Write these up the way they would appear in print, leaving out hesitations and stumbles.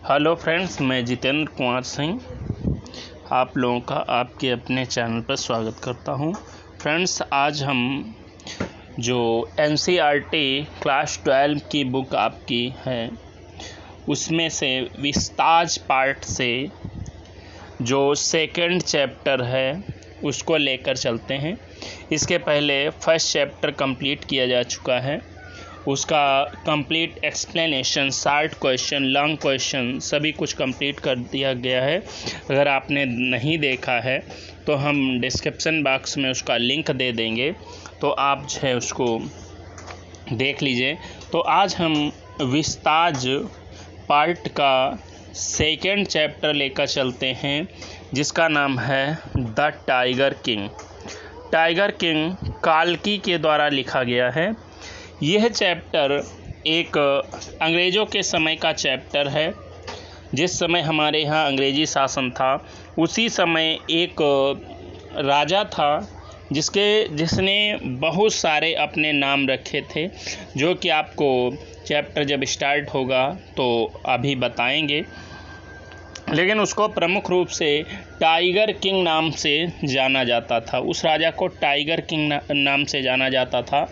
Hello friends, मैं जितेंद्र कुमार सिंह आप लोगों का आपके अपने चैनल पर स्वागत करता हूं। फ्रेंड्स, आज हम जो एनसीईआरटी क्लास 12 की बुक आपकी है उसमें से विस्ताज पार्ट से जो सेकंड चैप्टर है उसको लेकर चलते हैं। इसके पहले फर्स्ट चैप्टर कंप्लीट किया जा चुका है, उसका complete explanation, short question, long question सभी कुछ कंप्लीट कर दिया गया है। अगर आपने नहीं देखा है तो हम डिस्क्रिप्शन बॉक्स में उसका लिंक दे देंगे, तो आप जो है उसको देख लीजिए। तो आज हम विस्ताज पार्ट का सेकंड चैप्टर लेकर चलते हैं, जिसका नाम है the tiger king. Tiger king काल्की के द्वारा लिखा गया है। यह चैप्टर एक अंग्रेज़ों के समय का चैप्टर है। जिस समय हमारे यहाँ अंग्रेज़ी शासन था, उसी समय एक राजा था जिसने बहुत सारे अपने नाम रखे थे, जो कि आपको चैप्टर जब स्टार्ट होगा तो अभी बताएंगे। लेकिन उसको प्रमुख रूप से टाइगर किंग नाम से जाना जाता था। उस राजा को टाइगर किंग नाम से जाना जाता था।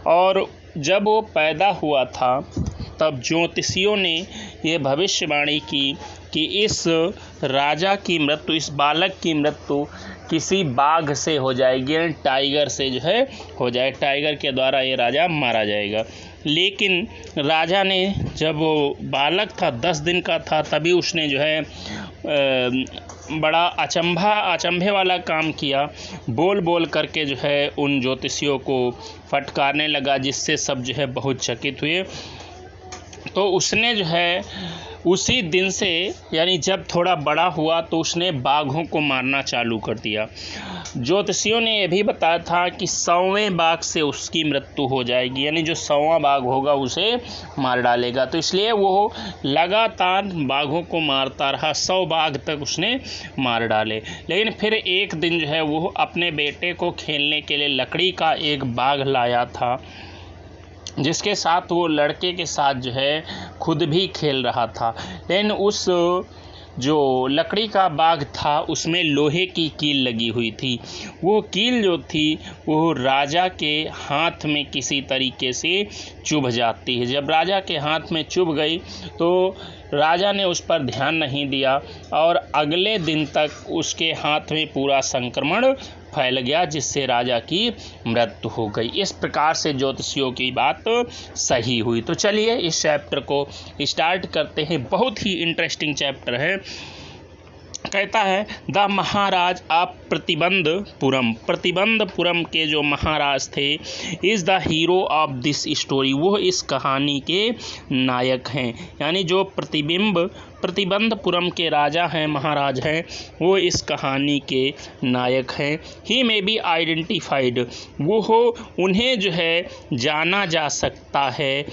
और जब वो पैदा हुआ था तब ज्योतिषियों ने ये भविष्यवाणी की कि इस राजा की मृत्यु, इस बालक की मृत्यु किसी बाघ से हो जाएगी, टाइगर से जो है हो जाए, टाइगर के द्वारा ये राजा मारा जाएगा। लेकिन राजा ने, जब वो बालक था 10 दिन का था, तभी उसने जो है बड़ा अचंभे वाला काम किया। बोल बोल करके जो है उन ज्योतिषियों को फटकारने लगा, जिससे सब जो है बहुत चकित हुए। तो उसने जो है उसी दिन से, यानी जब थोड़ा बड़ा हुआ तो उसने बाघों को मारना चालू कर दिया। ज्योतिषियों ने यह भी बताया था कि 100वें बाघ से उसकी मृत्यु हो जाएगी, यानी जो 100वां बाघ होगा उसे मार डालेगा। तो इसलिए वो लगातार बाघों को मारता रहा, 100 बाघ तक उसने मार डाले। लेकिन फिर एक दिन जो है वो अपने बेटे को खेलने के लिए लकड़ी का एक बाघ लाया था, जिसके साथ वो लड़के के साथ जो है खुद भी खेल रहा था। लेकिन उस जो लकड़ी का बाघ था उसमें लोहे की कील लगी हुई थी। वो कील जो थी वो राजा के हाथ में किसी तरीके से चुभ जाती है। जब राजा के हाथ में चुभ गई तो राजा ने उस पर ध्यान नहीं दिया और अगले दिन तक उसके हाथ में पूरा संक्रमण फैल गया, जिससे राजा की मृत्यु हो गई। इस प्रकार से ज्योतिषियों की बात सही हुई। तो चलिए इस चैप्टर को स्टार्ट करते हैं। बहुत ही इंटरेस्टिंग चैप्टर है। कहता है द महाराज ऑफ प्रतिबंधपुरम के जो महाराज थे is the hero of this story, वो इस कहानी के नायक हैं। यानी जो प्रतिबंधपुरम के राजा हैं, महाराज हैं, वो इस कहानी के नायक हैं। ही में बी आइडेंटिफाइड, उन्हें जो है जाना जा सकता है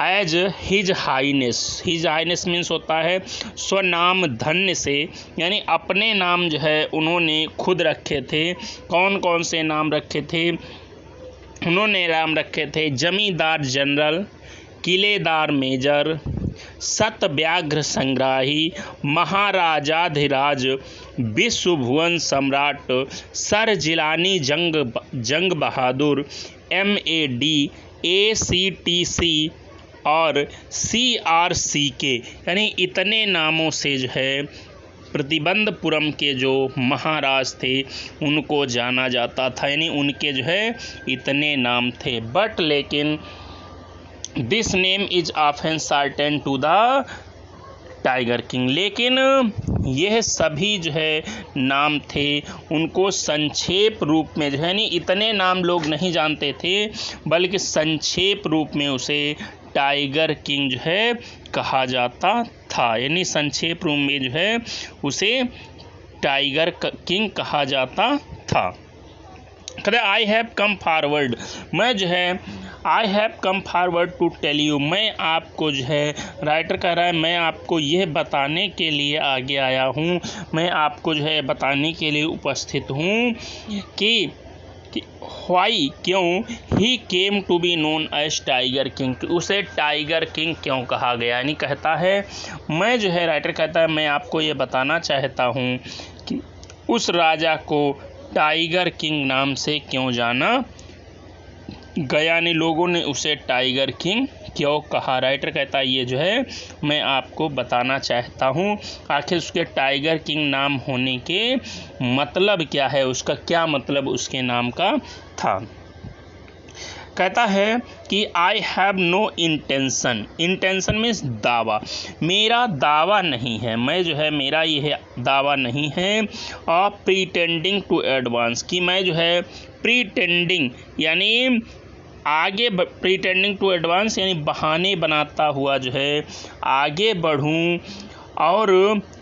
एज हिज हाइनेस मीन्स होता है स्वनाम धन्य से, यानी अपने नाम जो है उन्होंने खुद रखे थे। कौन कौन से नाम रखे थे? उन्होंने नाम रखे थे जमींदार जनरल, किलेदार मेजर, सतव्याघ्र संग्राही, महाराजाधिराज, विश्वभुवन सम्राट, सर जिलानी जंग बहादुर, MAD, ACTC और CRCK, यानी इतने नामों से जो है प्रतिबंधपुरम के जो महाराज थे उनको जाना जाता था। यानी उनके जो है इतने नाम थे। बट लेकिन this name is often certain to the tiger king, लेकिन यह सभी जो है नाम थे उनको संक्षेप रूप में जो है, नहीं इतने नाम लोग नहीं जानते थे, बल्कि संक्षेप रूप में उसे टाइगर किंग जो है कहा जाता था। यानी संक्षेप रूप में जो है उसे टाइगर किंग कहा जाता था। कहते आई हैव कम फॉरवर्ड, मैं जो है I have come forward to tell you, मैं आपको जो है, राइटर कह रहा है मैं आपको यह बताने के लिए आगे आया हूँ, मैं आपको जो है बताने के लिए उपस्थित हूँ कि कि वाई क्यों he came to be known as Tiger King, उसे टाइगर किंग क्यों कहा गया। यानी कहता है मैं जो है, राइटर कहता है मैं आपको ये बताना चाहता हूँ कि उस राजा को टाइगर किंग नाम से क्यों जाना गया, यानी लोगों ने उसे टाइगर किंग क्यों कहा। राइटर कहता है ये जो है मैं आपको बताना चाहता हूँ, आखिर उसके टाइगर किंग नाम होने के मतलब क्या है, उसका क्या मतलब उसके नाम का था। कहता है कि I have no intention, intention means दावा, मेरा दावा नहीं है, मैं जो है मेरा यह दावा नहीं है ऑफ प्रीटेंडिंग टू एडवांस, कि मैं जो है प्रीटेंडिंग यानी आगे प्रीटेंडिंग टू एडवांस यानी बहाने बनाता हुआ जो है आगे बढ़ूं, और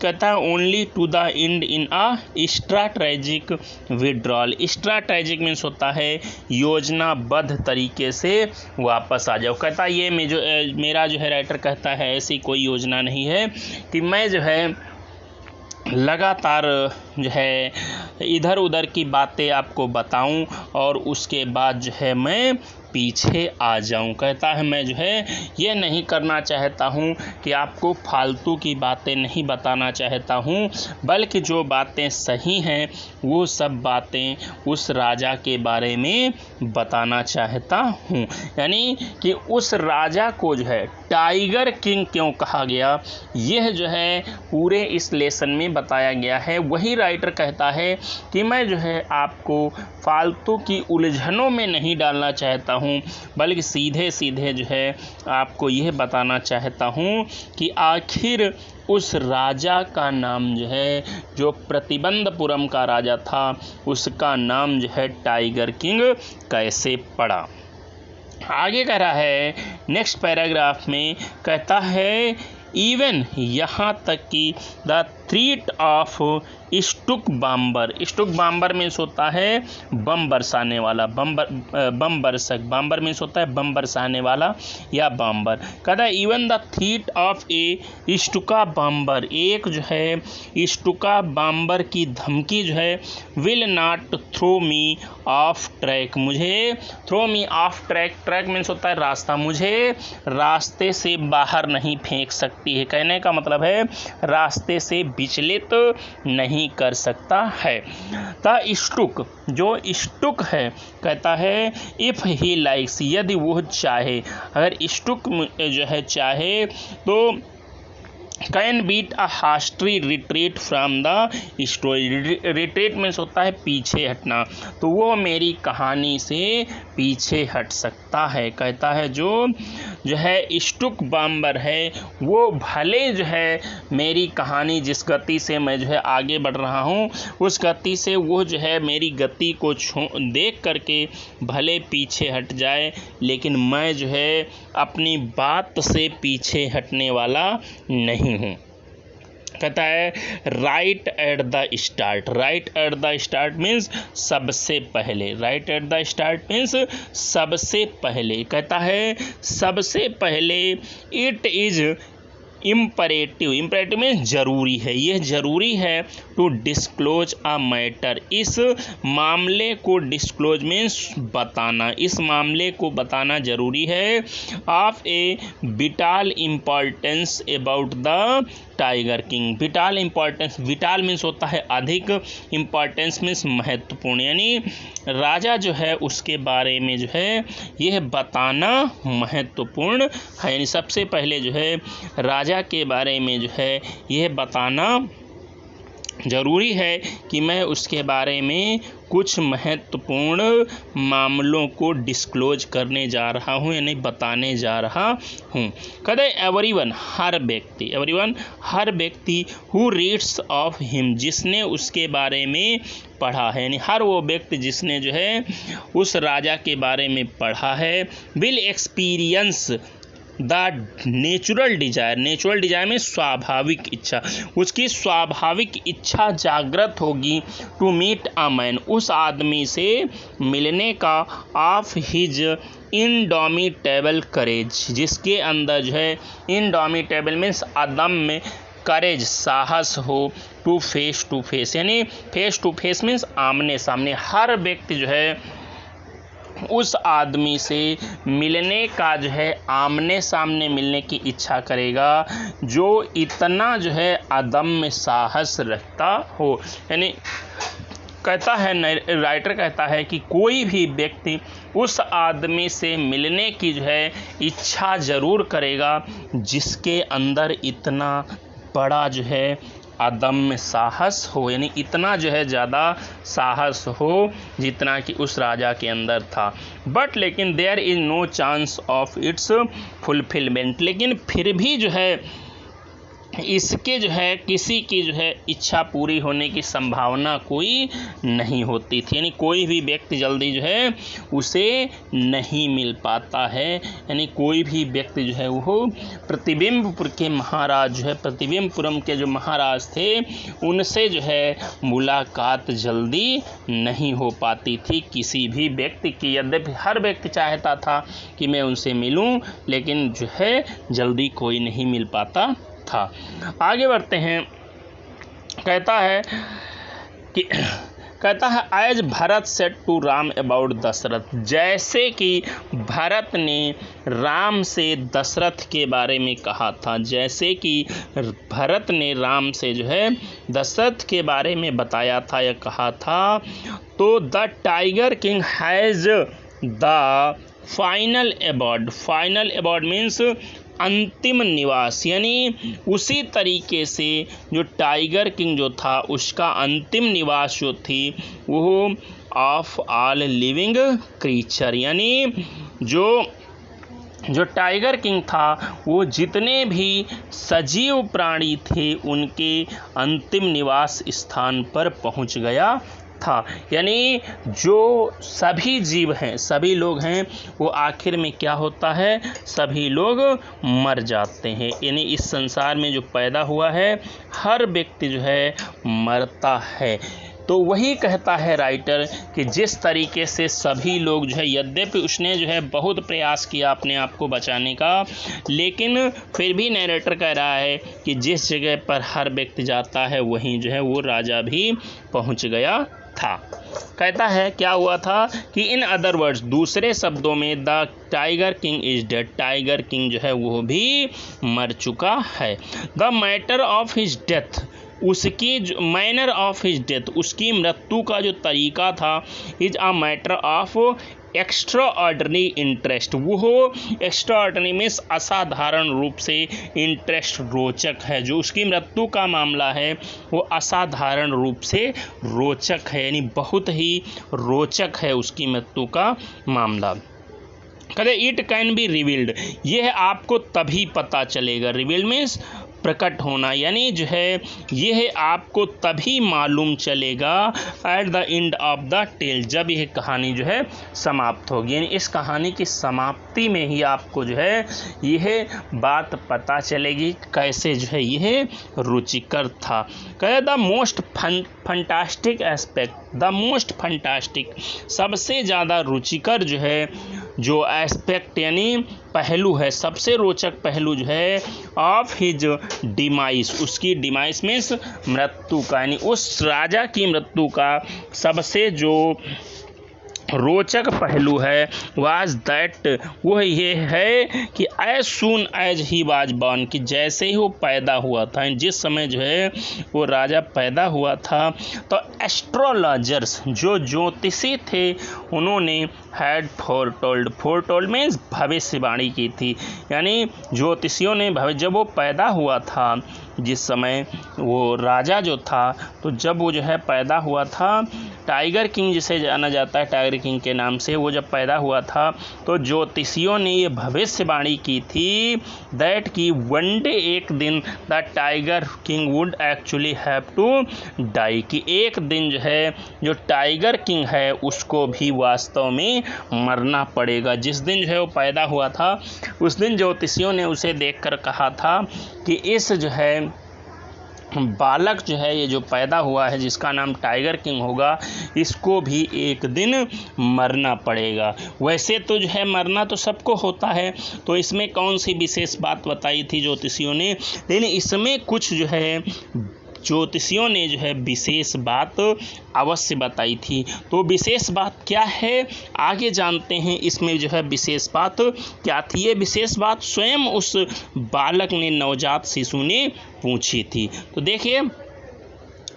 कहता है only to the end in a strategic withdrawal. Strategic means होता है योजनाबद्ध तरीके से वापस आ जाओ। कहता है ये मेरा जो है, राइटर कहता है ऐसी कोई योजना नहीं है कि मैं जो है लगातार जो है इधर उधर की बातें आपको बताऊं और उसके बाद जो है मैं पीछे आ जाऊं। कहता है मैं जो है ये नहीं करना चाहता हूं कि आपको फालतू की बातें नहीं बताना चाहता हूं, बल्कि जो बातें सही हैं वो सब बातें उस राजा के बारे में बताना चाहता हूं। यानी कि उस राजा को जो है टाइगर किंग क्यों कहा गया, यह जो है पूरे इस लेसन में बताया गया है। वही राइटर कहता है कि मैं जो है आपको फालतू की उलझनों में नहीं डालना चाहता हूं, बल्कि सीधे सीधे जो है आपको यह बताना चाहता हूं कि आखिर उस राजा का नाम जो है, जो प्रतिबंधपुरम का राजा था, उसका नाम जो है टाइगर किंग कैसे पड़ा। आगे कह रहा है नेक्स्ट पैराग्राफ में, कहता है इवन यहाँ तक कि the threat of Stuka bomber, Stuka bomber means होता है बम बरसाने वाला, बम बरसक, बॉम्बर मीन्स होता है बम बरसाने वाला या बॉम्बर। कहता है even the threat of a Stuka bomber, एक जो है स्टुका बॉम्बर की धमकी जो है will not throw me off track, मुझे throw me off track, track means होता है रास्ता, मुझे रास्ते से बाहर नहीं फेंक सकती है। कहने का मतलब है रास्ते से विचलित नहीं कर सकता है। द स्टुक, जो स्टुक है, कहता है इफ ही लाइक्स, यदि वो चाहे, अगर स्टुक जो है चाहे तो can beat a hasty retreat from the story, retreat means होता है पीछे हटना, तो वो मेरी कहानी से पीछे हट सकता है। कहता है जो है स्टुक बॉम्बर है वो भले जो है मेरी कहानी जिस गति से मैं जो है आगे बढ़ रहा हूँ उस गति से वो जो है मेरी गति को देख करके भले पीछे हट जाए, लेकिन मैं जो है अपनी बात से पीछे हटने वाला नहीं हूँ। कहता है right at the start, right at the start means सबसे पहले, right at the start means सबसे पहले। कहता है सबसे पहले इट इज इम्परेटिव, इम्परेटिव में जरूरी है, यह जरूरी है टू डिस्क्लोज अ मैटर, इस मामले को डिस्क्लोज मीन्स बताना, इस मामले को बताना जरूरी है of A vital importance about the tiger king. Vital importance, vital means होता है अधिक, इम्पॉर्टेंस मीन्स महत्वपूर्ण, यानी राजा जो है उसके बारे में जो है यह बताना महत्वपूर्ण है। यानी सबसे पहले जो है राजा के बारे में जो है यह बताना जरूरी है कि मैं उसके बारे में कुछ महत्वपूर्ण मामलों को डिस्क्लोज करने जा रहा हूँ, यानी बताने जा रहा हूँ। कहते एवरीवन, हर व्यक्ति, एवरीवन हर व्यक्ति हु रीड्स ऑफ हिम, जिसने उसके बारे में पढ़ा है, यानी हर वो व्यक्ति जिसने जो है उस राजा के बारे में पढ़ा है, will experience the natural desire, natural desire में स्वाभाविक इच्छा, उसकी स्वाभाविक इच्छा जागृत होगी टू मीट अ मैन, उस आदमी से मिलने का, ऑफ हिज इनडोमिटेबल करेज, जिसके अंदर जो है इनडोमिटेबल मीन्स अदम्य करेज, साहस हो, टू फेस, यानी फेस टू फेस मीन्स आमने सामने। हर व्यक्ति जो है उस आदमी से मिलने का जो है आमने सामने मिलने की इच्छा करेगा जो इतना जो है अदम्य साहस रखता हो। यानी कहता है, राइटर कहता है कि कोई भी व्यक्ति उस आदमी से मिलने की जो है इच्छा ज़रूर करेगा जिसके अंदर इतना बड़ा जो है अदम्य साहस हो, यानी इतना जो है ज़्यादा साहस हो जितना कि उस राजा के अंदर था। बट लेकिन there is no chance of its fulfilment, लेकिन फिर भी जो है इसके जो है किसी की जो है इच्छा पूरी होने की संभावना कोई नहीं होती थी, यानी कोई भी व्यक्ति जल्दी जो है उसे नहीं मिल पाता है। यानी कोई भी व्यक्ति जो है वो प्रतिबिंबपुर के महाराज जो है, प्रतिबिंबपुरम के जो महाराज थे उनसे जो है मुलाकात जल्दी नहीं हो पाती थी किसी भी व्यक्ति की। यद्यपि हर व्यक्ति चाहता था कि मैं उनसे मिलूं, लेकिन जो है जल्दी कोई नहीं मिल पाता था। आगे बढ़ते हैं। कहता है as Bharat said to Ram about Dashrath, जैसे कि भरत ने राम से दशरथ के बारे में कहा था, जैसे कि भरत ने राम से जो है दशरथ के बारे में बताया था या कहा था। तो the tiger King has the final abode means अंतिम निवास, यानी उसी तरीके से जो टाइगर किंग जो था उसका अंतिम निवास जो थी वो ऑफ ऑल लिविंग क्रीचर, यानी जो टाइगर किंग था वो जितने भी सजीव प्राणी थे उनके अंतिम निवास स्थान पर पहुंच गया था। यानी जो सभी जीव हैं, सभी लोग हैं, वो आखिर में क्या होता है, सभी लोग मर जाते हैं। यानी इस संसार में जो पैदा हुआ है हर व्यक्ति जो है मरता है। तो वही कहता है राइटर कि जिस तरीके से सभी लोग जो है, यद्यपि उसने जो है बहुत प्रयास किया अपने आप को बचाने का, लेकिन फिर भी नैरेटर कह रहा है कि जिस जगह पर हर व्यक्ति जाता है वहीं जो है वो राजा भी पहुंच गया था। कहता है क्या हुआ था कि इन अदर वर्ड्स, दूसरे शब्दों में, the tiger king is dead, tiger king जो है वो भी मर चुका है। The matter of his death, उसकी जो मैनर ऑफ हिज डेथ, उसकी मृत्यु का जो तरीका था, is a matter of extra ordinary interest, वो एक्स्ट्रा ऑर्डिनरी मीन्स असाधारण रूप से इंटरेस्ट रोचक है। जो उसकी मृत्यु का मामला है वो असाधारण रूप से रोचक है, यानी बहुत ही रोचक है उसकी मृत्यु का मामला। कहते इट कैन बी रिवील्ड, यह आपको तभी पता चलेगा, रिवील्ड मीन्स प्रकट होना, यानी जो है यह आपको तभी मालूम चलेगा at the end of the tale, जब यह कहानी जो है समाप्त होगी। यानी इस कहानी की समाप्ति में ही आपको जो है यह बात पता चलेगी कैसे जो है यह रुचिकर था। कहे the most fantastic aspect, the most fantastic, सबसे ज़्यादा रुचिकर जो है जो एस्पेक्ट यानी पहलू है, सबसे रोचक पहलू जो है ऑफ हिज डिमाइस, उसकी डिमाइस मीन्स मृत्यु का, यानी उस राजा की मृत्यु का सबसे जो रोचक पहलू है वाज दैट, वो ये है कि as soon as he was born, कि जैसे ही वो पैदा हुआ था, जिस समय जो है वो राजा पैदा हुआ था, तो एस्ट्रोलॉजर्स जो ज्योतिषी थे उन्होंने हैड फोरटोल्ड मीन्स भविष्यवाणी की थी। यानी ज्योतिषियों ने जब वो पैदा हुआ था, जिस समय वो राजा जो था, तो जब वो जो है पैदा हुआ था, टाइगर किंग जिसे जाना जाता है टाइगर किंग के नाम से, वो जब पैदा हुआ था तो ज्योतिषियों ने ये भविष्यवाणी की थी दैट कि वन डे, एक दिन, the tiger king would actually have to die, कि एक दिन जो है जो टाइगर किंग है उसको भी वास्तव में मरना पड़ेगा। जिस दिन जो है वो पैदा हुआ था उस दिन ज्योतिषियों ने उसे देखकर कहा था कि इस जो है बालक जो है ये जो पैदा हुआ है जिसका नाम टाइगर किंग होगा, इसको भी एक दिन मरना पड़ेगा। वैसे तो जो है मरना तो सबको होता है, तो इसमें कौन सी विशेष बात बताई थी ज्योतिषियों ने, लेकिन इसमें कुछ जो है ज्योतिषियों ने जो है विशेष बात अवश्य बताई थी। तो विशेष बात क्या है आगे जानते हैं। इसमें जो है विशेष बात क्या थी, ये विशेष बात स्वयं उस बालक ने, नवजात शिशु ने पूछी थी। तो देखिए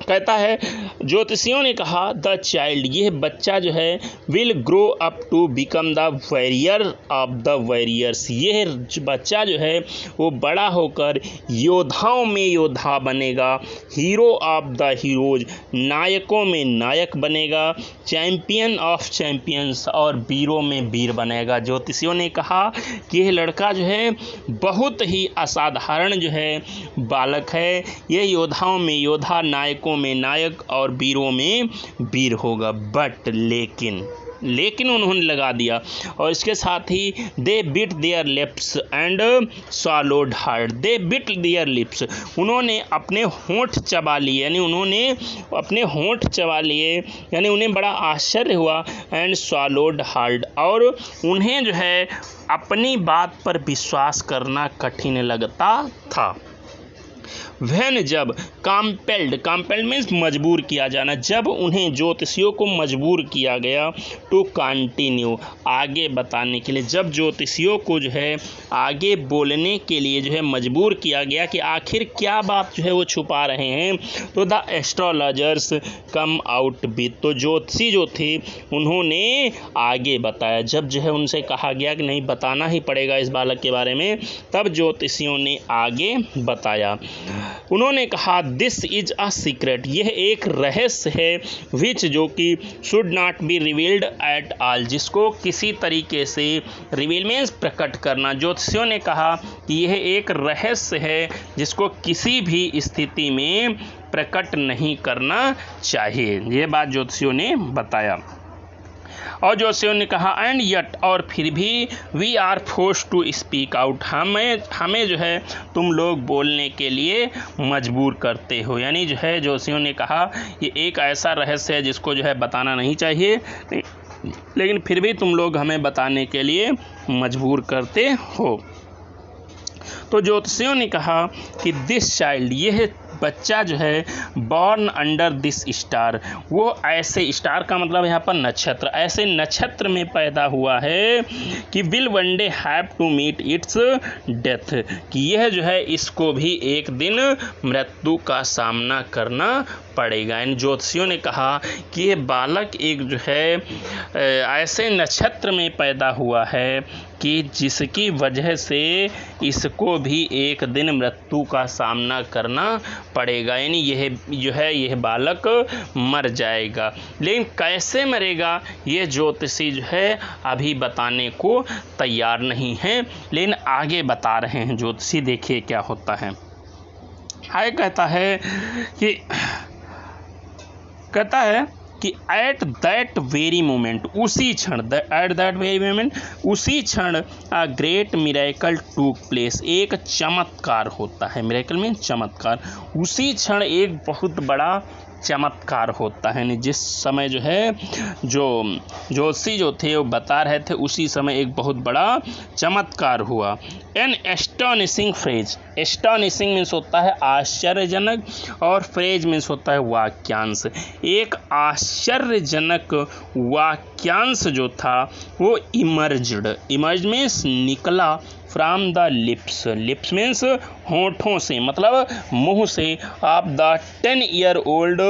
कहता है ज्योतिषियों ने कहा द चाइल्ड, यह बच्चा जो है will grow up to become the warrior of the warriors, यह बच्चा जो है वो बड़ा होकर योद्धाओं में योद्धा बनेगा, हीरो ऑफ द हीरोज, नायकों में नायक बनेगा, चैंपियन ऑफ चैंपियंस, और वीरों में वीर बनेगा। ज्योतिषियों ने कहा कि यह लड़का जो है बहुत ही असाधारण जो है बालक है, यह योद्धाओं में योद्धा, नायकों में नायक और वीरों में वीर होगा। बट लेकिन उन्होंने लगा दिया, और इसके साथ ही they bit their lips and swallowed hard, they bit their lips, उन्होंने अपने होंठ चबा लिए, यानी उन्होंने अपने होंठ चबा लिए, यानी उन्हें बड़ा आश्चर्य हुआ, एंड swallowed hard, और उन्हें जो है अपनी बात पर विश्वास करना कठिन लगता था। वह जब कंपेल्ड मीन्स मजबूर किया जाना, जब उन्हें ज्योतिषियों को मजबूर किया गया टू कंटिन्यू, आगे बताने के लिए, जब ज्योतिषियों को जो है आगे बोलने के लिए जो है मजबूर किया गया कि आखिर क्या बात जो है वो छुपा रहे हैं, तो the astrologers come out with, तो ज्योतिषी जो थे उन्होंने आगे बताया। जब जो है उनसे कहा गया कि नहीं बताना ही पड़ेगा इस बालक के बारे में, तब ज्योतिषियों ने आगे बताया। उन्होंने कहा दिस इज अ सीक्रेट, यह एक रहस्य है, विच जो कि should not be revealed at all, जिसको किसी तरीके से रिवील मीन्स प्रकट करना। ज्योतिषियों ने कहा कि यह एक रहस्य है जिसको किसी भी स्थिति में प्रकट नहीं करना चाहिए, यह बात ज्योतिषियों ने बताया। और ज्योतिषियों ने कहा एंड यट, और फिर भी we are force to speak out, हमें जो है तुम लोग बोलने के लिए मजबूर करते हो, यानी जो है ज्योतिषियों ने कहा ये एक ऐसा रहस्य है जिसको जो है बताना नहीं चाहिए, लेकिन फिर भी तुम लोग हमें बताने के लिए मजबूर करते हो। तो ज्योतिषियों ने कहा कि दिस चाइल्ड, यह बच्चा जो है बॉर्न अंडर दिस स्टार, वो ऐसे, स्टार का मतलब यहाँ पर नक्षत्र, ऐसे नक्षत्र में पैदा हुआ है कि will one day have to meet its death, कि यह जो है इसको भी एक दिन मृत्यु का सामना करना पड़ेगा। इन ज्योतिषियों ने कहा कि यह बालक एक जो है ऐसे नक्षत्र में पैदा हुआ है कि जिसकी वजह से इसको भी एक दिन मृत्यु का सामना करना पड़ेगा, यानी यह जो है यह बालक मर जाएगा। लेकिन कैसे मरेगा ये ज्योतिषी जो है अभी बताने को तैयार नहीं हैं, लेकिन आगे बता रहे हैं ज्योतिषी। देखिए क्या होता है। आगे कहता है कि एट दैट वेरी मोमेंट, उसी क्षण, एट दैट वेरी मोमेंट, उसी क्षण अ ग्रेट मिरेकल टूक प्लेस, एक चमत्कार होता है। मिरेकल मीन चमत्कार, उसी क्षण एक बहुत बड़ा चमत्कार होता है। जिस समय जो है जो ज्योतिषी जो थे वो बता रहे थे, उसी समय एक बहुत बड़ा चमत्कार हुआ। An astonishing phrase, astonishing means होता है आश्चर्यजनक, और फ्रेज मीन्स होता है वाक्यांश। एक आश्चर्यजनक वाक्यांश जो था वो इमर्ज्ड मीन्स निकला, from the lips, lips means होठों से, मतलब मुंह से, of the 10 year old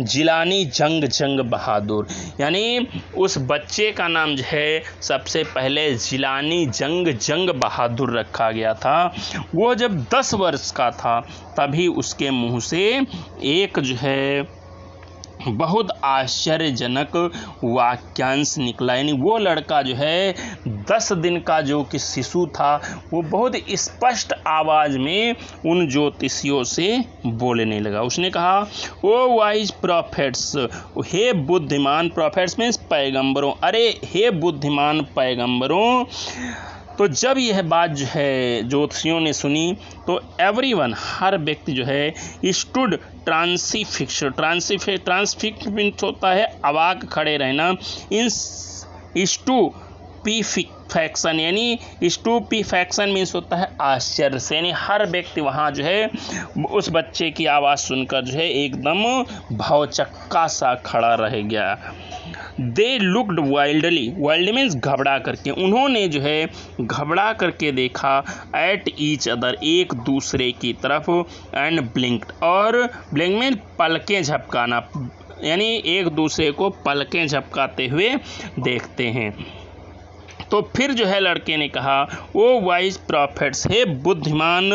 Jilani जंग बहादुर, यानी उस बच्चे का नाम जो है सबसे पहले जिलानी जंग बहादुर रखा गया था। वो जब 10 वर्ष का था तभी उसके मुंह से एक जो है बहुत आश्चर्यजनक वाक्यांश निकला, यानी वो लड़का जो है 10 दिन का जो कि शिशु था वो बहुत स्पष्ट आवाज में उन ज्योतिषियों से बोलने लगा। उसने कहा ओ वाइज प्रॉफिट्स, हे बुद्धिमान, प्रॉफिट्स मीन्स पैगंबरों, अरे हे बुद्धिमान पैगंबरों। तो जब यह बात जो है ज्योतिषियों ने सुनी तो एवरीवन, हर व्यक्ति जो है स्टूड ट्रांसफिक्स मीन्स होता है अवाक खड़े रहना, इन स्टू स्टूपेफैक्शन, यानी स्टूपेफैक्शन मीन्स होता है आश्चर्य से, यानी हर व्यक्ति वहाँ जो है उस बच्चे की आवाज़ सुनकर जो है एकदम भौचक्का सा खड़ा रह गया। They looked wildly, wild means घबरा करके, उन्होंने जो है घबरा करके देखा, एट ईच अदर, एक दूसरे की तरफ, एंड ब्लिंक्ड, और ब्लिंक मीन्स पलकें झपकाना, यानी एक दूसरे को पलकें झपकाते हुए देखते हैं। तो फिर जो है लड़के ने कहा, ओ वाइज प्रॉफिट्स, हे बुद्धिमान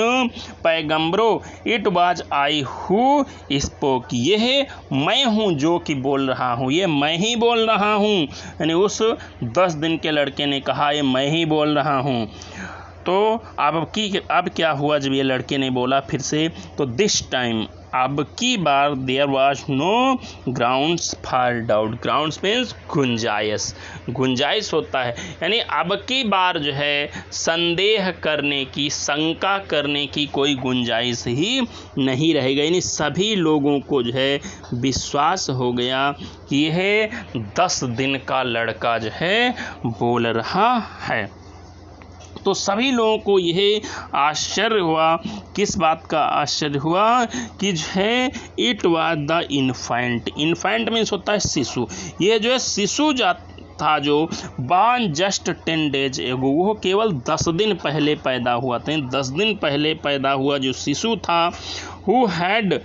पैगंबरों, it was I who spoke, यह मैं हूँ जो कि बोल रहा हूँ, ये मैं ही बोल रहा हूँ, यानी उस 10 दिन के लड़के ने कहा ये मैं ही बोल रहा हूँ। तो अब क्या हुआ जब ये लड़के ने बोला फिर से, तो दिस टाइम, अब की बार, there was no grounds for doubt, grounds means गुंजाइश होता है, यानी अब की बार जो है संदेह करने की, शंका करने की कोई गुंजाइश ही नहीं रहेगा, यानी सभी लोगों को जो है विश्वास हो गया कि यह 10 दिन का लड़का जो है बोल रहा है। तो सभी लोगों को यह आश्चर्य हुआ, किस बात का आश्चर्य हुआ कि जो है it was the infant, infant means होता है शिशु, ये जो है शिशु था जो बॉर्न जस्ट 10 डेज एगो, वो केवल 10 दिन पहले पैदा हुआ था, 10 दिन पहले पैदा हुआ जो शिशु था, हु हैड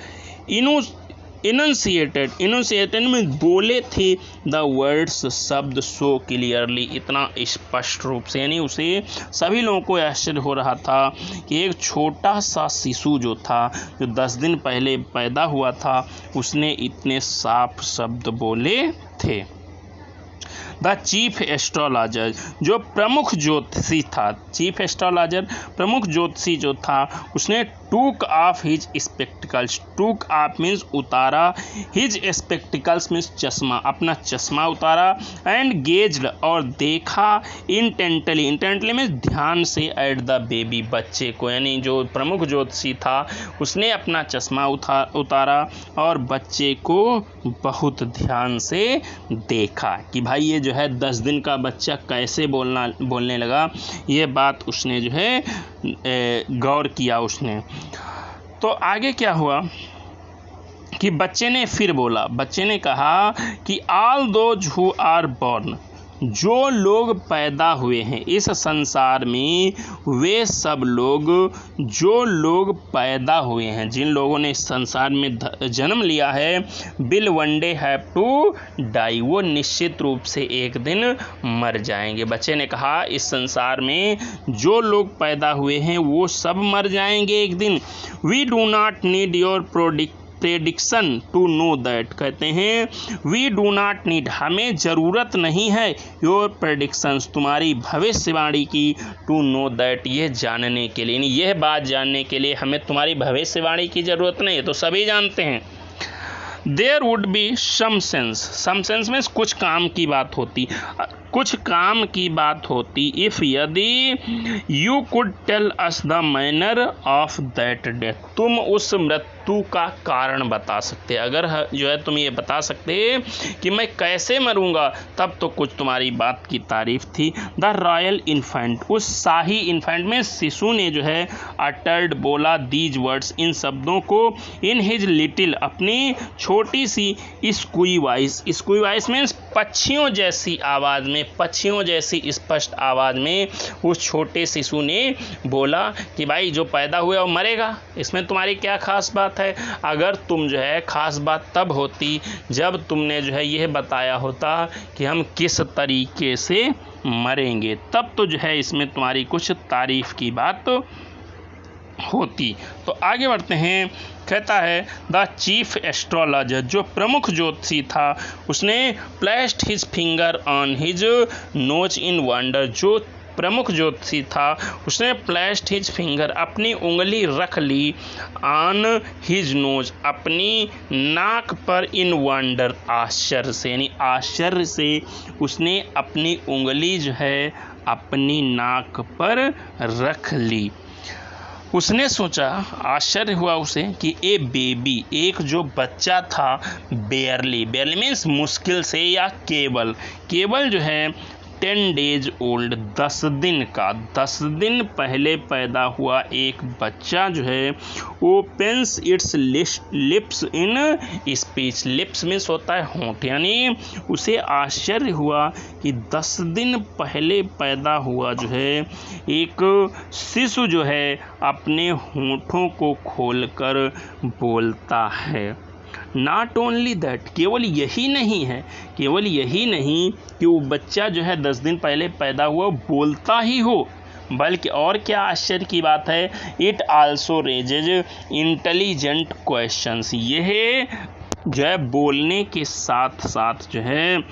इनुंसिएटेड में बोले थे द वर्ड्स, शब्द सो क्लियरली, इतना स्पष्ट रूप से, यानी उसे सभी लोगों को आश्चर्य हो रहा था कि एक छोटा सा शिशु जो था, जो 10 दिन पहले पैदा हुआ था, उसने इतने साफ शब्द बोले थे। द चीफ एस्ट्रोलॉजर, जो प्रमुख ज्योतिषी था, चीफ एस्ट्रोलॉजर प्रमुख ज्योतिषी जो था, उसने टूक ऑफ हिज स्पेक्टिकल्स, टूक ऑफ मीन्स उतारा, हिज स्पेक्टिकल्स मीन्स चश्मा, अपना चश्मा उतारा, एंड गेज्ड और देखा, इंटेंटली मीन्स ध्यान से, एट द बेबी बच्चे को, यानी जो प्रमुख ज्योतिषी था उसने अपना चश्मा उतारा और बच्चे को बहुत ध्यान से देखा कि भाई ये जो है 10 दिन का बच्चा कैसे बोलने लगा, ये बात उसने जो है गौर किया उसने। तो आगे क्या हुआ कि बच्चे ने फिर बोला, बच्चे ने कहा कि all those who are born, जो लोग पैदा हुए हैं इस संसार में, वे सब लोग, जो लोग पैदा हुए हैं, जिन लोगों ने इस संसार में जन्म लिया है, will one day have to die, वो निश्चित रूप से एक दिन मर जाएंगे। बच्चे ने कहा इस संसार में जो लोग पैदा हुए हैं वो सब मर जाएंगे एक दिन। We do not need your prediction to know that, कहते हैं वी डू नॉट नीड, हमें ज़रूरत नहीं है, योर प्रेडिक्शंस, तुम्हारी भविष्यवाणी की, टू नो दैट, ये जानने के लिए, यानी यह बात जानने के लिए हमें तुम्हारी भविष्यवाणी की ज़रूरत नहीं है, तो सभी जानते हैं। There would be some sense में कुछ काम की बात होती, कुछ काम की बात होती, इफ़ यदि you could tell us the manner of that death, तुम उस मृत्यु का कारण बता सकते, अगर जो है तुम ये बता सकते कि मैं कैसे मरूंगा, तब तो कुछ तुम्हारी बात की तारीफ थी। द रॉयल इन्फेंट, उस शाही इन्फेंट में शिशु ने जो है अटर्ड बोला, दीज वर्ड्स, इन शब्दों को, इन हिज लिटिल, अपनी छोटी सी स्क्वी वॉइस मीन्स पक्षियों जैसी आवाज़ में, पक्षियों जैसी स्पष्ट आवाज़ में उस छोटे शिशु ने बोला कि भाई जो पैदा हुआ वो मरेगा, इसमें तुम्हारी क्या खास बात है। अगर तुम जो है खास बात तब होती जब तुमने जो है यह बताया होता कि हम किस तरीके से मरेंगे, तब तो जो है इसमें तुम्हारी कुछ तारीफ की बात होती। तो आगे बढ़ते हैं, कहता है द चीफ एस्ट्रोलॉजर, जो प्रमुख ज्योतिषी था, उसने placed his finger on his nose in wonder, जो प्रमुख ज्योतिषी था उसने प्लेस्ड हिज फिंगर, अपनी उंगली रख ली, ऑन हिज नोज, अपनी नाक पर, इन वंडर, आश्चर्य से, यानी आश्चर्य से उसने अपनी उंगली जो है अपनी नाक पर रख ली। उसने सोचा, आश्चर्य हुआ उसे कि ए बेबी, एक जो बच्चा था, बेयरली मीन्स मुश्किल से, या केवल जो है 10 days old, 10 दिन का, 10 दिन पहले पैदा हुआ एक बच्चा जो है opens its lips in speech। Lips में होता है होंठ, यानी उसे आश्चर्य हुआ कि 10 दिन पहले पैदा हुआ जो है एक शिशु जो है अपने होंठों को खोलकर बोलता है। नॉट ओनली दैट, केवल यही नहीं कि वो बच्चा जो है 10 दिन पहले पैदा हुआ बोलता ही हो, बल्कि और क्या आश्चर्य की बात है, it also raises intelligent questions. यह जो है बोलने के साथ साथ जो है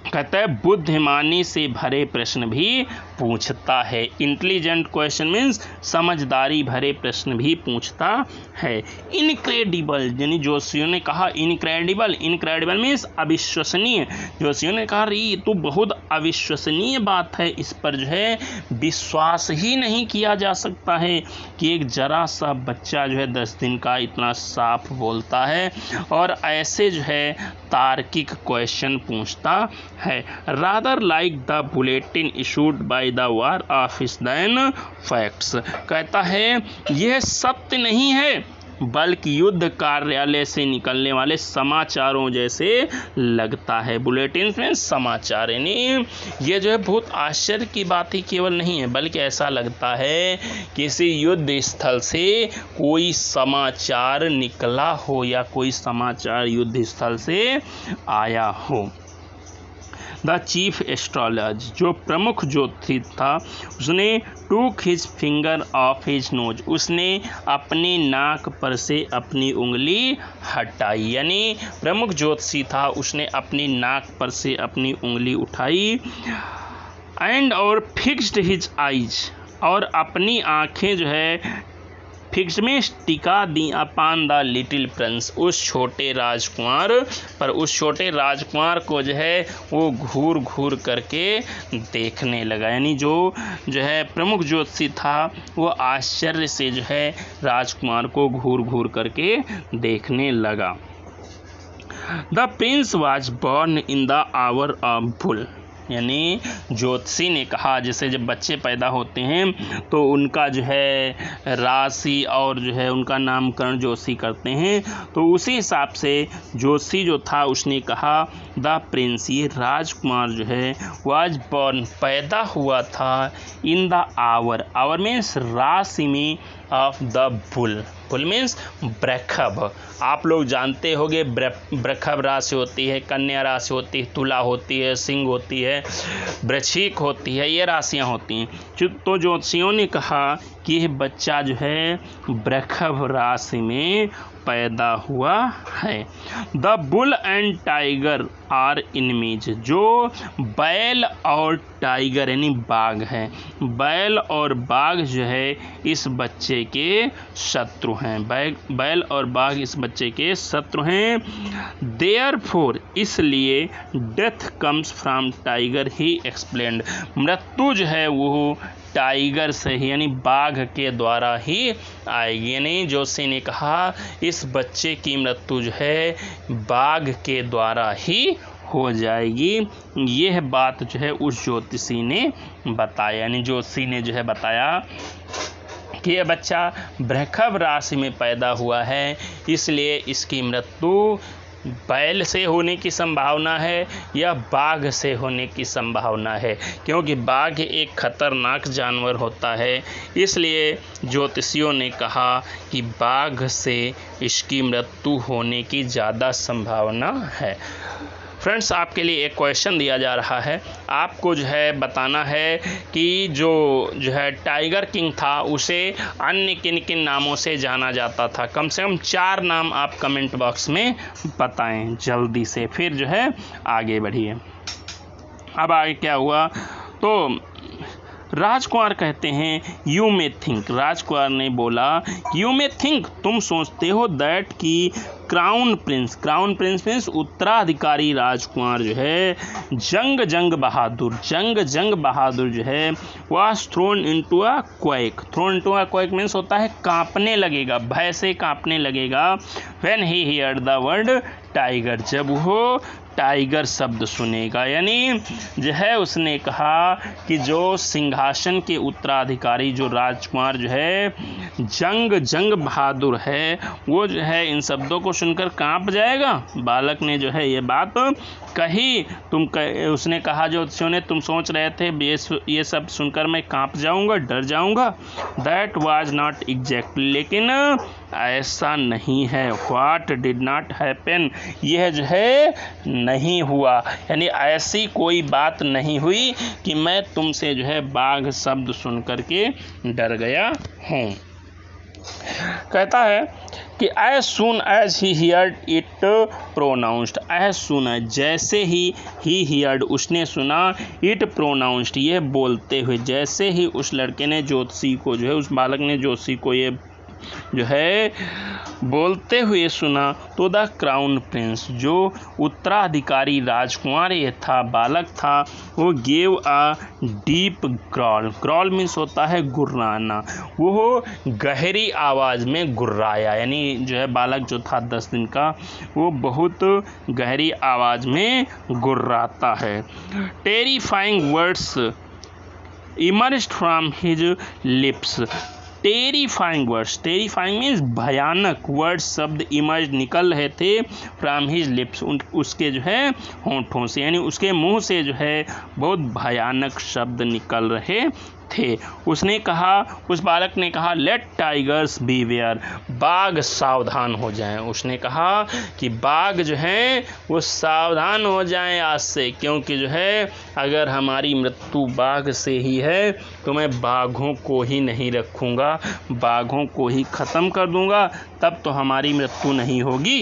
कहता है बुद्धिमानी से भरे प्रश्न भी पूछता है। इंटेलिजेंट क्वेश्चन मीन्स समझदारी भरे प्रश्न भी पूछता है। इनक्रेडिबल, यानी जोशियों ने कहा इनक्रेडिबल मीन्स अविश्वसनीय। जोशियों ने कहा ये तो बहुत अविश्वसनीय बात है, इस पर जो है विश्वास ही नहीं किया जा सकता है कि एक जरा सा बच्चा जो है 10 दिन का इतना साफ बोलता है और ऐसे जो है तार्किक क्वेश्चन पूछता है। Rather like the bulletin issued by the war office than facts, कहता है यह सत्य नहीं है बल्कि युद्ध कार्यालय से निकलने वाले समाचारों जैसे लगता है। बुलेटिन में समाचार, यानी ये जो है बहुत आश्चर्य की बात ही केवल नहीं है बल्कि ऐसा लगता है किसी युद्ध स्थल से कोई समाचार निकला हो या कोई समाचार युद्ध स्थल से आया हो। द चीफ एस्ट्रोलॉजर, जो प्रमुख ज्योतिषी था, उसने टूक his finger of his nose, उसने अपने नाक पर से अपनी उंगली हटाई। यानी प्रमुख ज्योतिषी था, उसने अपनी नाक पर से अपनी उंगली उठाई। एंड और फिक्स्ड हिज आइज, और अपनी आंखें जो है फिक्स में टिका दी अपान द लिटिल प्रिंस, उस छोटे राजकुमार पर। उस छोटे राजकुमार को जो है वो घूर घूर करके देखने लगा। यानी जो है प्रमुख ज्योतिषी था वो आश्चर्य से जो है राजकुमार को घूर घूर करके देखने लगा। The Prince was born in the hour of bull, यानी ज्योतिषी ने कहा जैसे जब बच्चे पैदा होते हैं तो उनका जो है राशि और जो है उनका नामकरण ज्योतिषी करते हैं, तो उसी हिसाब से ज्योतिषी जो था उसने कहा द प्रिंस, ये राजकुमार जो है वाज बॉर्न, पैदा हुआ था इन द आवर मीन्स राशि में of the bull. Bull means वृषभ। आप लोग जानते होंगे वृषभ राशि होती है, कन्या राशि होती है, तुला होती है, सिंह होती है, वृश्चिक होती है, ये राशियां होती हैं। तो ज्योतिषियों ने कहा कि यह बच्चा जो है वृषभ राशि में पैदा हुआ है। The bull and tiger are enemies, जो बैल और टाइगर यानी बाघ है, बैल और बाघ जो है इस बच्चे के शत्रु हैं। बैल और बाघ इस बच्चे के शत्रु हैं। देयरफॉर, इसलिए death comes from tiger, he explained, मृत्यु जो है वो टाइगर से ही यानी बाघ के द्वारा ही आएगी। यानी जोशी ने कहा इस बच्चे की मृत्यु जो है बाघ के द्वारा ही हो जाएगी। यह बात जो है उस ज्योतिषी ने बताया, यानी ज्योतिषी ने जो है बताया कि यह बच्चा वृषभ राशि में पैदा हुआ है, इसलिए इसकी मृत्यु बैल से होने की संभावना है या बाघ से होने की संभावना है, क्योंकि बाघ एक खतरनाक जानवर होता है। इसलिए ज्योतिषियों ने कहा कि बाघ से इसकी मृत्यु होने की ज़्यादा संभावना है। फ्रेंड्स, आपके लिए एक क्वेश्चन दिया जा रहा है, आपको जो है बताना है कि जो है टाइगर किंग था उसे अन्य किन किन नामों से जाना जाता था। कम से कम 4 नाम आप कमेंट बॉक्स में बताएं जल्दी से, फिर जो है आगे बढ़िए। अब आगे क्या हुआ, तो राजकुमार कहते हैं यू मे थिंक, राजकुमार ने बोला यू मे थिंक, तुम सोचते हो दैट कि क्राउन प्रिंस मीन्स उत्तराधिकारी राजकुमार जो है जंग बहादुर जो है was thrown into a quake means होता है कांपने लगेगा, भय से कांपने लगेगा। When he heard the word tiger, जब वो टाइगर शब्द सुनेगा। यानी जो है उसने कहा कि जो सिंहासन के उत्तराधिकारी जो राजकुमार जो है जंग बहादुर है, वो जो है इन शब्दों को सुनकर कांप जाएगा। बालक ने जो है ये बात कही। उसने कहा ज्योतिषियों ने, तुम सोच रहे थे ये सब सुनकर मैं कांप जाऊंगा, डर जाऊंगा। दैट वाज नॉट एग्जैक्टली, लेकिन ऐसा नहीं है। व्हाट डिड नॉट हैपन, यह जो है नहीं हुआ। यानी ऐसी कोई बात नहीं हुई कि मैं तुमसे जो है बाघ शब्द सुन करके डर गया हूँ। कहता है कि as soon as he heard it pronounced, as soon as, जैसे ही he heard, उसने सुना, it pronounced, यह बोलते हुए, जैसे ही उस लड़के ने ज्योतिषी को जो है, उस बालक ने ज्योतिषी को ये जो है बोलते हुए सुना, तो द क्राउन प्रिंस, जो उत्तराधिकारी राजकुमार ये था, बालक था, वो gave a deep growl, growl means होता है गुर्राना, वो गहरी आवाज़ में गुर्राया। यानी जो है बालक जो था 10 दिन का, वो बहुत गहरी आवाज़ में गुर्राता है। Terrifying words emerged from his lips, terrifying words, terrifying means भयानक वर्ड्स, शब्द इमर्ज निकल रहे थे फ्रॉम हिज लिप्स, उसके जो है होंठों से, यानी उसके मुंह से जो है बहुत भयानक शब्द निकल रहे थे। उसने कहा, उस बालक ने कहा, लेट टाइगर्स बीवेयर, बाघ सावधान हो जाएं। उसने कहा कि बाघ जो हैं वो सावधान हो जाएं आज से, क्योंकि जो है अगर हमारी मृत्यु बाघ से ही है तो मैं बाघों को ही नहीं रखूँगा, बाघों को ही ख़त्म कर दूँगा, तब तो हमारी मृत्यु नहीं होगी।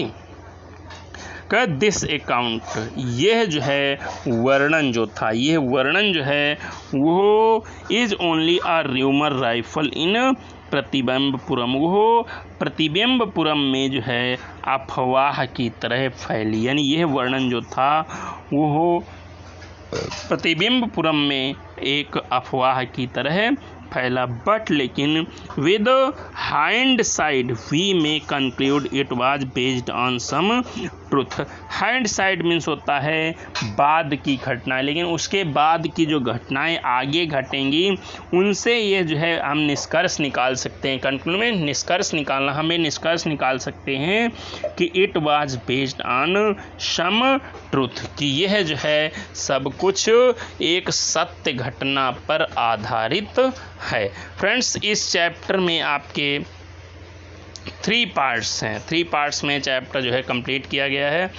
दिस अकाउंट, यह जो है वर्णन जो था, यह वर्णन जो है वो is only a rumour rife in Pratibimbapuram, वो प्रतिबिंबपुरम में जो है अफवाह की तरह फैली। यानी यह वर्णन जो था वो प्रतिबिंबपुरम में एक अफवाह की तरह फैला, बट लेकिन with hindsight we may conclude it was based on some truth. Hindsight means होता है बाद की घटनाएं, लेकिन उसके बाद की जो घटनाएं आगे घटेंगी उनसे ये जो है हम निष्कर्ष निकाल सकते हैं। कंक्लूड में निष्कर्ष निकालना, हमें निष्कर्ष निकाल सकते हैं कि it was based on some truth, कि यह जो है सब कुछ एक सत्य घटना पर आधारित है। फ्रेंड्स, इस चैप्टर में आपके 3 पार्ट्स हैं, 3 पार्ट्स में चैप्टर जो है कंप्लीट किया गया है।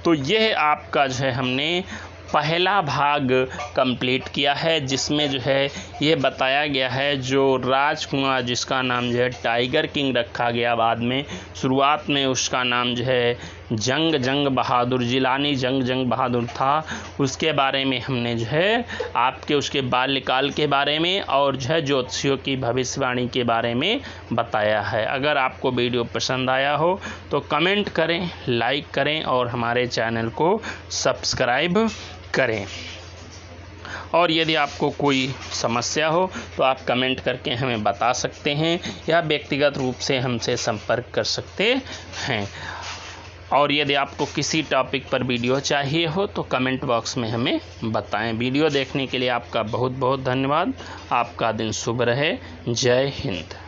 तो यह आपका जो है हमने पहला भाग कंप्लीट किया है, जिसमें जो है ये बताया गया है जो राजकुमार जिसका नाम जो है टाइगर किंग रखा गया, बाद में शुरुआत में उसका नाम जो है जंग बहादुर, जिलानी जंग बहादुर था, उसके बारे में हमने जो है आपके उसके बाल्यकाल के बारे में और जो है ज्योतिषियों की भविष्यवाणी के बारे में बताया है। अगर आपको वीडियो पसंद आया हो तो कमेंट करें, लाइक करें और हमारे चैनल को सब्सक्राइब करें। और यदि आपको कोई समस्या हो तो आप कमेंट करके हमें बता सकते हैं या व्यक्तिगत रूप से हमसे संपर्क कर सकते हैं। और यदि आपको किसी टॉपिक पर वीडियो चाहिए हो तो कमेंट बॉक्स में हमें बताएं। वीडियो देखने के लिए आपका बहुत बहुत धन्यवाद। आपका दिन शुभ रहे। जय हिंद।